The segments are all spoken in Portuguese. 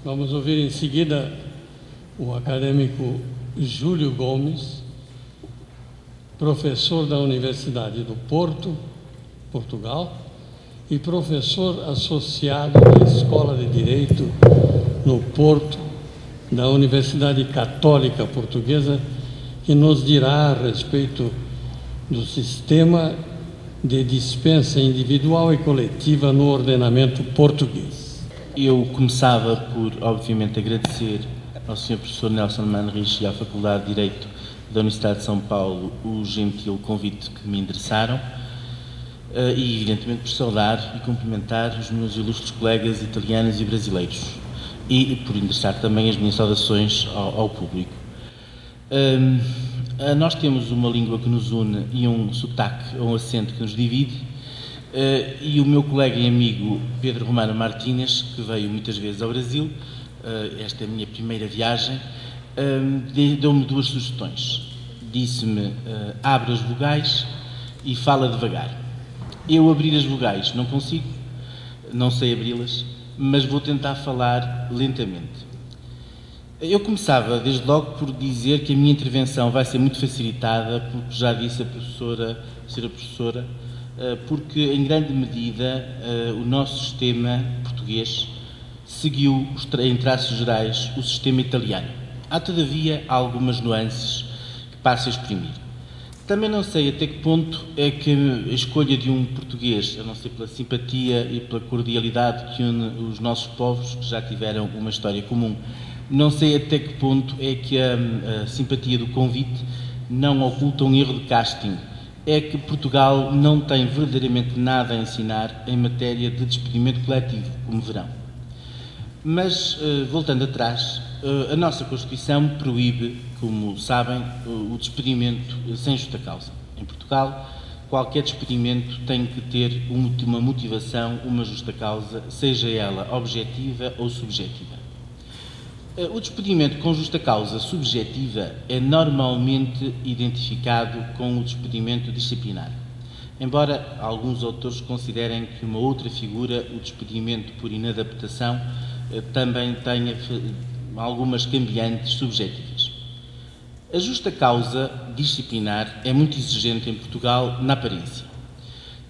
Vamos ouvir em seguida o acadêmico Júlio Gomes, professor da Universidade do Porto, Portugal, e professor associado da Escola de Direito no Porto, da Universidade Católica Portuguesa, que nos dirá a respeito do sistema de dispensa individual e coletiva no ordenamento português. Eu começava por, obviamente, agradecer ao Sr. Professor Nelson Manrich e à Faculdade de Direito da Universidade de São Paulo o gentil convite que me endereçaram e, evidentemente, por saudar e cumprimentar os meus ilustres colegas italianos e brasileiros e por endereçar também as minhas saudações ao público. Nós temos uma língua que nos une e um sotaque ou um acento que nos divide, e o meu colega e amigo Pedro Romano Martínez, que veio muitas vezes ao Brasil, esta é a minha primeira viagem, deu-me duas sugestões. Disse-me, abre as vogais e fala devagar. Eu abrir as vogais não consigo, não sei abri-las, mas vou tentar falar lentamente. Eu começava, desde logo, por dizer que a minha intervenção vai ser muito facilitada, porque já disse a senhora professora, porque, em grande medida, o nosso sistema português seguiu, em traços gerais, o sistema italiano. Há, todavia, algumas nuances que passo a exprimir. Também não sei até que ponto é que a escolha de um português, a não ser pela simpatia e pela cordialidade que une os nossos povos, que já tiveram uma história comum, não sei até que ponto é que a simpatia do convite não oculta um erro de casting. É que Portugal não tem verdadeiramente nada a ensinar em matéria de despedimento coletivo, como verão. Mas, voltando atrás, a nossa Constituição proíbe, como sabem, o despedimento sem justa causa. Em Portugal, qualquer despedimento tem que ter uma motivação, uma justa causa, seja ela objetiva ou subjetiva. O despedimento com justa causa subjetiva é normalmente identificado com o despedimento disciplinar, embora alguns autores considerem que uma outra figura, o despedimento por inadaptação, também tenha algumas cambiantes subjetivas. A justa causa disciplinar é muito exigente em Portugal na aparência.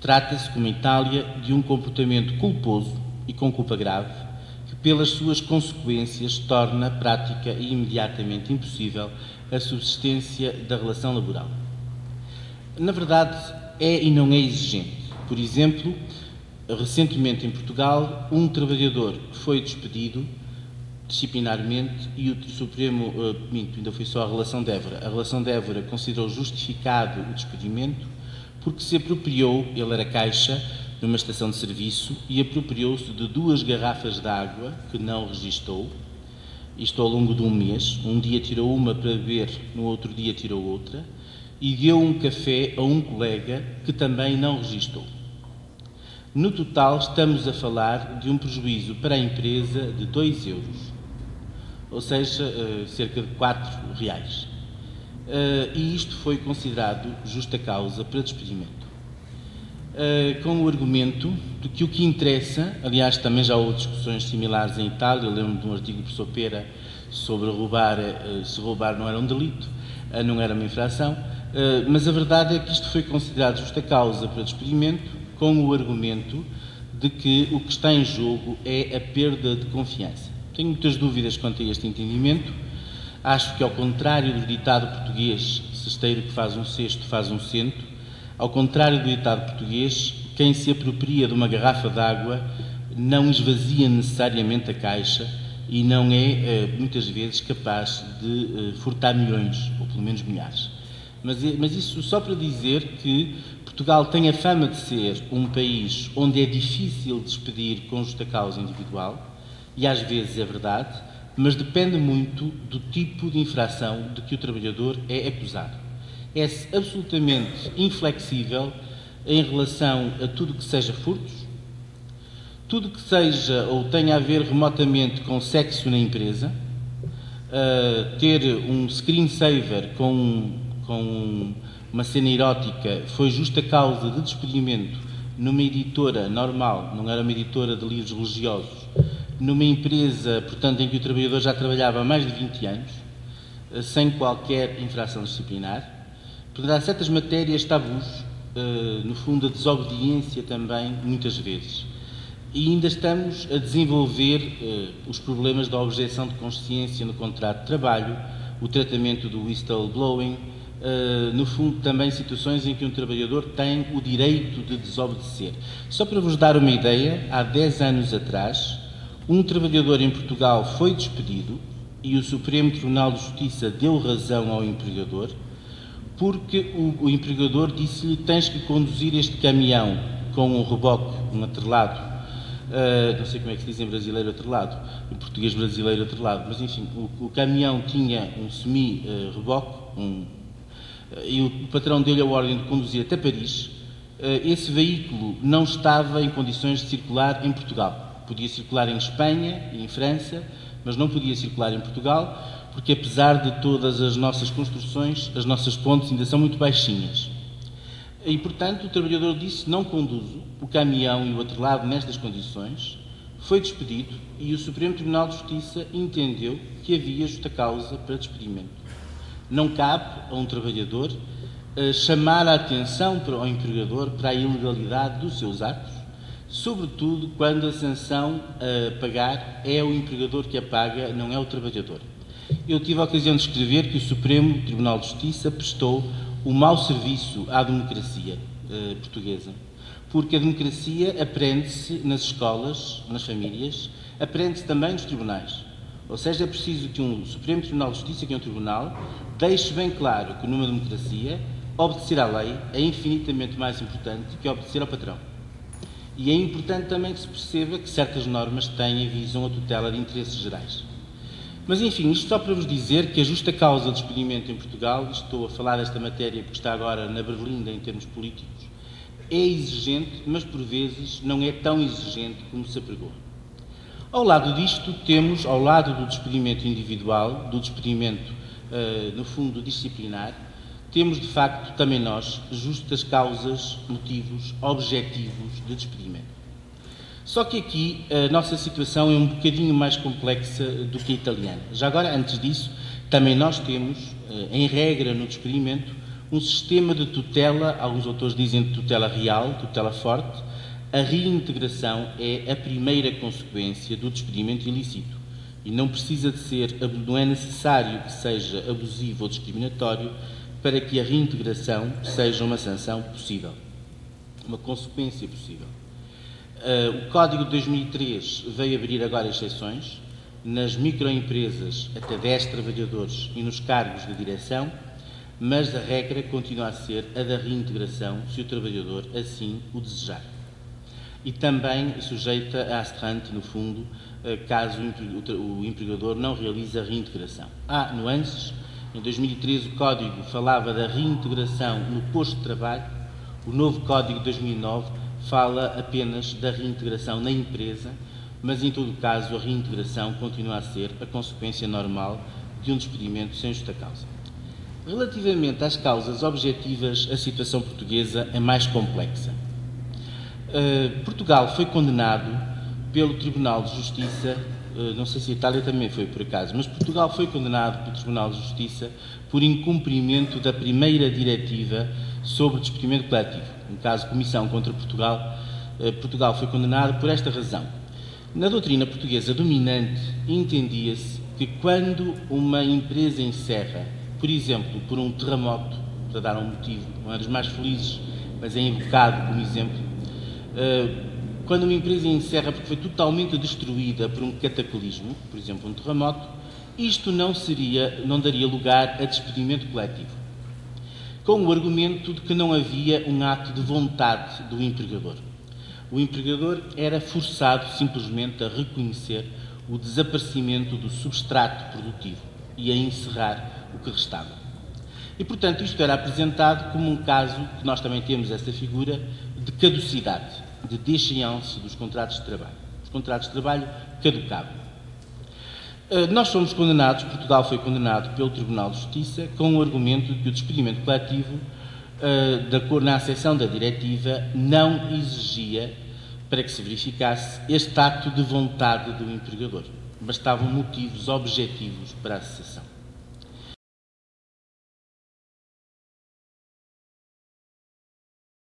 Trata-se, como em Itália, de um comportamento culposo e com culpa grave, que pelas suas consequências torna prática e imediatamente impossível a subsistência da relação laboral. Na verdade, é e não é exigente. Por exemplo, recentemente em Portugal, um trabalhador foi despedido disciplinarmente e o Supremo, ainda foi só a Relação de Évora. A Relação de Évora considerou justificado o despedimento porque se apropriou, ele era caixa, numa estação de serviço e apropriou-se de 2 garrafas de água que não registou, isto ao longo de um mês. Um dia tirou uma para beber, no outro dia tirou outra, e deu um café a um colega que também não registou. No total, estamos a falar de um prejuízo para a empresa de 2 euros, ou seja, cerca de 4 reais. E isto foi considerado justa causa para despedimento. Com o argumento de que o que interessa, aliás, também já houve discussões similares em Itália, eu lembro de um artigo do professor Pera sobre roubar, se roubar não era um delito, não era uma infração, mas a verdade é que isto foi considerado justa causa para despedimento, com o argumento de que o que está em jogo é a perda de confiança. Tenho muitas dúvidas quanto a este entendimento. Acho que, ao contrário do ditado português, cesteiro que faz um cesto faz um cento, ao contrário do ditado português, quem se apropria de uma garrafa de água não esvazia necessariamente a caixa e não é, muitas vezes, capaz de furtar milhões, ou pelo menos milhares. Mas isso só para dizer que Portugal tem a fama de ser um país onde é difícil despedir com justa causa individual, e às vezes é verdade, mas depende muito do tipo de infração de que o trabalhador é acusado. É absolutamente inflexível em relação a tudo que seja furtos, tudo que seja ou tenha a ver remotamente com sexo na empresa, ter um screensaver com uma cena erótica foi justa causa de despedimento numa editora normal, não era uma editora de livros religiosos, numa empresa, portanto, em que o trabalhador já trabalhava há mais de 20 anos, sem qualquer infração disciplinar. Portanto, há certas matérias tabus, no fundo, a desobediência também, muitas vezes. E ainda estamos a desenvolver os problemas da objeção de consciência no contrato de trabalho, o tratamento do whistleblowing, no fundo, também situações em que um trabalhador tem o direito de desobedecer. Só para vos dar uma ideia, há 10 anos atrás, um trabalhador em Portugal foi despedido e o Supremo Tribunal de Justiça deu razão ao empregador, porque o empregador disse-lhe: tens que conduzir este caminhão com um reboque, um atrelado, não sei como é que se diz em brasileiro atrelado, em português brasileiro atrelado, mas enfim, o caminhão tinha um semi-reboque, e o patrão deu-lhe a ordem de conduzir até Paris. Esse veículo não estava em condições de circular em Portugal. Podia circular em Espanha e em França, mas não podia circular em Portugal, porque apesar de todas as nossas construções, as nossas pontes ainda são muito baixinhas. E, portanto, o trabalhador disse: não conduzo o caminhão e o atrelado nestas condições, foi despedido e o Supremo Tribunal de Justiça entendeu que havia justa causa para despedimento. Não cabe a um trabalhador chamar a atenção ao empregador para a ilegalidade dos seus atos, sobretudo quando a sanção a pagar é o empregador que a paga, não é o trabalhador. Eu tive a ocasião de escrever que o Supremo Tribunal de Justiça prestou um mau serviço à democracia portuguesa, porque a democracia aprende-se nas escolas, nas famílias, aprende-se também nos tribunais. Ou seja, é preciso que um Supremo Tribunal de Justiça, que é um tribunal, deixe bem claro que numa democracia obedecer à lei é infinitamente mais importante que obedecer ao patrão. E é importante também que se perceba que certas normas têm e visam a tutela de interesses gerais. Mas, enfim, isto só para vos dizer que a justa causa de despedimento em Portugal, estou a falar desta matéria porque está agora na berlinda em termos políticos, é exigente, mas por vezes não é tão exigente como se apregou. Ao lado disto, temos, ao lado do despedimento individual, do despedimento, no fundo, disciplinar, temos, de facto, também nós, justas causas, motivos, objetivos de despedimento. Só que aqui a nossa situação é um bocadinho mais complexa do que a italiana. Já agora, antes disso, também nós temos, em regra no despedimento, um sistema de tutela, alguns autores dizem de tutela real, tutela forte. A reintegração é a primeira consequência do despedimento ilícito e não precisa de ser, não é necessário que seja abusivo ou discriminatório para que a reintegração seja uma sanção possível, uma consequência possível. O Código de 2003 veio abrir agora exceções nas microempresas até 10 trabalhadores e nos cargos de direção, mas a regra continua a ser a da reintegração se o trabalhador assim o desejar. E também sujeita a asterrante, no fundo, caso o empregador não realize a reintegração. Há nuances. Em 2013 o Código falava da reintegração no posto de trabalho, o novo Código de 2009 fala apenas da reintegração na empresa, mas em todo o caso a reintegração continua a ser a consequência normal de um despedimento sem justa causa. Relativamente às causas objetivas, a situação portuguesa é mais complexa. Portugal foi condenado pelo Tribunal de Justiça, não sei se a Itália também foi por acaso, mas Portugal foi condenado pelo Tribunal de Justiça por incumprimento da primeira diretiva sobre despedimento coletivo. No caso, Comissão contra Portugal, Portugal foi condenado por esta razão. Na doutrina portuguesa dominante, entendia-se que quando uma empresa encerra, por exemplo, por um terremoto, para dar um motivo, não é dos mais felizes, mas é invocado como exemplo, quando uma empresa encerra porque foi totalmente destruída por um cataclismo, por exemplo, um terremoto, isto não daria lugar a despedimento coletivo, com o argumento de que não havia um ato de vontade do empregador. O empregador era forçado simplesmente a reconhecer o desaparecimento do substrato produtivo e a encerrar o que restava. E, portanto, isto era apresentado como um caso, que nós também temos essa figura, de caducidade, de déchéance dos contratos de trabalho. Os contratos de trabalho caducavam. Nós fomos condenados, Portugal foi condenado pelo Tribunal de Justiça com o argumento de que o despedimento coletivo, na acessão da diretiva, não exigia para que se verificasse este ato de vontade do empregador. Bastavam motivos objetivos para a cessação.